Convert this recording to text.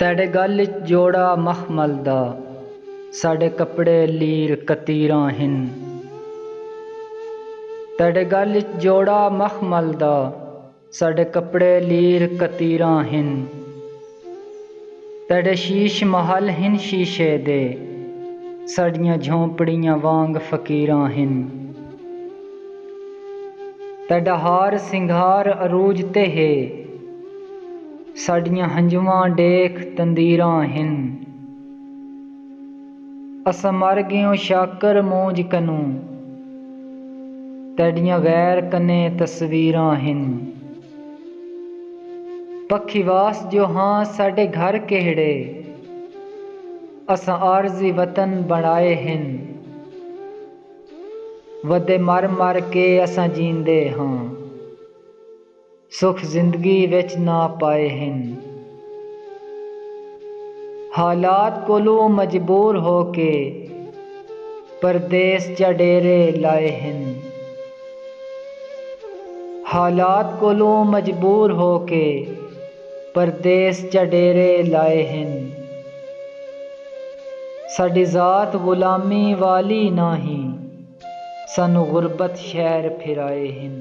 तेरे गल च जोड़ा मखमल दा, साडे कपड़े लीर कतीरां हिन। तेरे गल च जोड़ा मखमल दा, साडे कपड़े लीर कतीरां हिन। तेरे शीश महल हिन शीशे दे, साड़ियां झोंपड़ियां वांग फकीरां हिन। तेरा हार सिंगार अरूज ते है, साड़ियां हंजुआं डेख तंदीरां हिन। असां मर गयूं शाकर मूंज कनू, तेरियां गैर कने तस्वीरां हिन। पखीवास जो हाँ साडे घर केहड़े, असां आरज़ी वतन बनाए हिन। वदे मर मर के असां जींदे हाँ, सुख जिंदगी विच ना पाए हिन। हालात कोलू मजबूर होके परदेस च डेरे लाए हिन। हालात कोलू मजबूर होके परदेस च डेरे लाए हिन। साडी जात गुलामी वाली नाही, सानू गुरबत शहर फिराए हिन।